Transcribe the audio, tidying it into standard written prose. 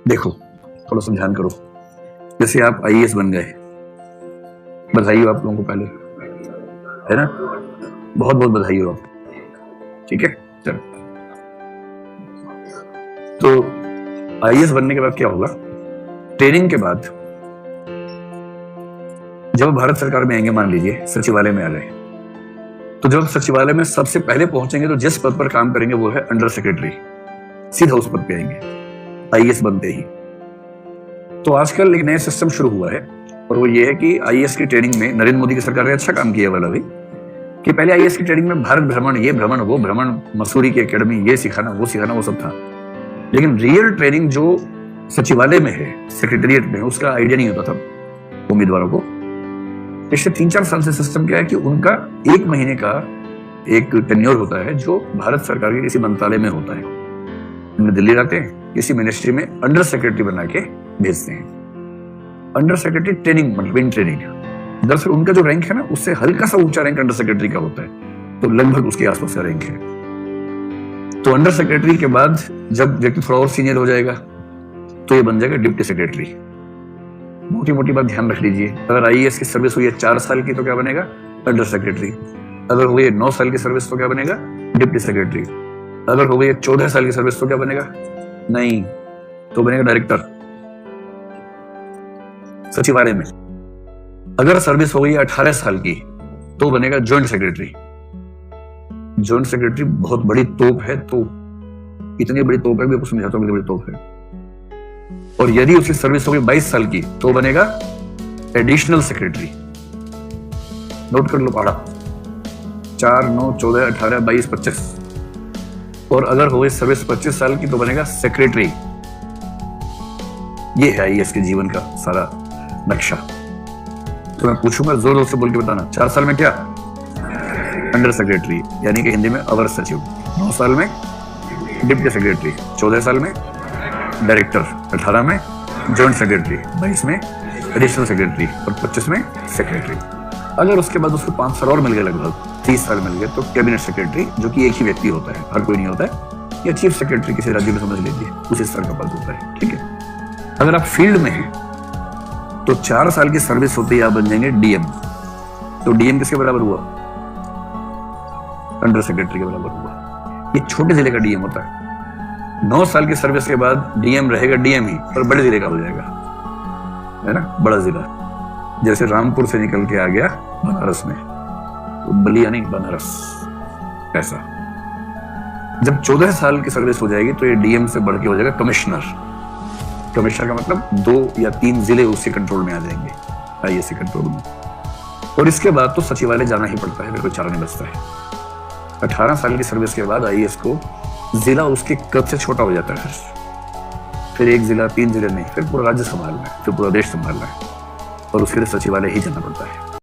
देखो, थोड़ा सा ध्यान करो। जैसे आप आईएएस बन गए, बधाई हो आप लोगों को पहले, है ना? बहुत बहुत बधाई हो आप। ठीक है, चलो। तो आईएएस बनने के बाद क्या होगा? ट्रेनिंग के बाद जब भारत सरकार में आएंगे, मान लीजिए सचिवालय में आ गए, तो जब सचिवालय में सबसे पहले पहुंचेंगे तो जिस पद पर काम करेंगे वो है अंडर सेक्रेटरी। सीधा उस पद पे आएंगे आईएएस बनते ही। तो आजकल एक नया सिस्टम शुरू हुआ है और वो ये है कि आईएएस की ट्रेनिंग में नरेंद्र मोदी की सरकार ने अच्छा काम किया वाला भी, कि पहले आईएएस की ट्रेनिंग में भारत भ्रमण, ये भ्रमण, वो भ्रमण, मसूरी की एकेडमी, ये सिखाना, वो सब था। लेकिन रियल ट्रेनिंग जो सचिवालय में है, सेक्रेटरिएट में, उसका आइडिया नहीं होता था उम्मीदवारों को। पिछले 3-4 साल से सिस्टम क्या है कि उनका 1 महीने का एक टेन्योर होता है जो भारत सरकार के किसी मंत्रालय में होता है। उन्हें दिल्ली लाते हैं, किसी मिनिस्ट्री में अंडर सेक्रेटरी बना के भेजते हैं। अंडर सेक्रेटरी ट्रेनिंग मतलब इन ट्रेनिंग। दरअसल उनका जो रैंक है ना, उससे हल्का सा ऊंचा रैंक अंडर सेक्रेटरी का होता है, तो लगभग उसके आसपास का रैंक है। तो अंडर सेक्रेटरी के बाद जब व्यक्ति थोड़ा और सीनियर हो जाएगा तो ये बन जाएगा डिप्टी सेक्रेटरी। मोटी मोटी बात ध्यान रख लीजिए, अगर आईएएस की सर्विस हुई है 4 साल की तो क्या बनेगा? Under secretary. अगर हुई है 9 साल की सर्विस तो क्या बनेगा? Deputy secretary. अगर हो गई है 14 साल की सर्विस तो क्या बनेगा? नहीं, तो बनेगा डायरेक्टर सचिवालय में। अगर सर्विस हो गई 18 साल की तो बनेगा ज्वाइंट सेक्रेटरी। ज्वाइंट सेक्रेटरी बहुत बड़ी तोप है, तो इतनी बड़ी तोप है, मैं आपको समझाता हूं कितनी बड़ी तोप है। और यदि उसकी सर्विस हो गई 22 साल की तो बनेगा एडिशनल सेक्रेटरी। नोट कर लो पढ़ा, 4, 9, 14, 18, 22, 25। और अगर हो गई सर्विस 25 साल की तो बनेगा सेक्रेटरी। ये है आईएएस के जीवन का सारा नक्शा। तो मैं पूछूंगा, जोर जोर से बोल के बताना, 4 साल में क्या? अंडर सेक्रेटरी, यानी कि हिंदी में अवर सचिव। 9 साल में डिप्टी सेक्रेटरी, 14 साल में डायरेक्टर, 18 में जॉइंट सेक्रेटरी, 22 में एडिशनल सेक्रेटरी और 25 में सेक्रेटरी। अगर उसके बाद उसको 5 साल और मिल गए, लगभग 30 साल मिल गए, तो कैबिनेट सेक्रेटरी, जो कि एक ही व्यक्ति होता है, हर कोई नहीं होता है, या चीफ सेक्रेटरी किसी राज्य में समझ लीजिए, उसी स्तर का पद होता है। ठीक है। अगर आप फील्ड में हैं तो 4 साल की सर्विस होते ही आप बन जाएंगे डीएम। तो डीएम किसके बराबर हुआ? अंडर सेक्रेटरी के बराबर हुआ। ये छोटे जिले का डीएम होता है। 9 साल की सर्विस के बाद डीएम रहेगा डीएम ही, पर बड़े जिले का हो जाएगा, है ना? बड़ा जिला। जैसे रामपुर से निकल के आ गया बनारस में, तो बलिया नहीं, बनारस, ऐसा। जब 14 साल की सर्विस हो जाएगी तो ये डीएम से बढ़ के हो जाएगा कमिश्नर। कमिश्नर का मतलब 2 या 3 जिले उसके कंट्रोल में आ जाएंगे, आईएएस के कंट्रोल में। और इसके बाद तो सचिवालय जाना ही पड़ता है, फिर कोई चारा नहीं बचता है। 18 साल की सर्विस के बाद आईएएस को जिला उसके कद से छोटा हो जाता है। फिर 1 जिला, 3 जिले नहीं, फिर पूरा राज्य संभालना है, फिर पूरा देश संभालना है, और उसके लिए सचिवालय ही जाना पड़ता है।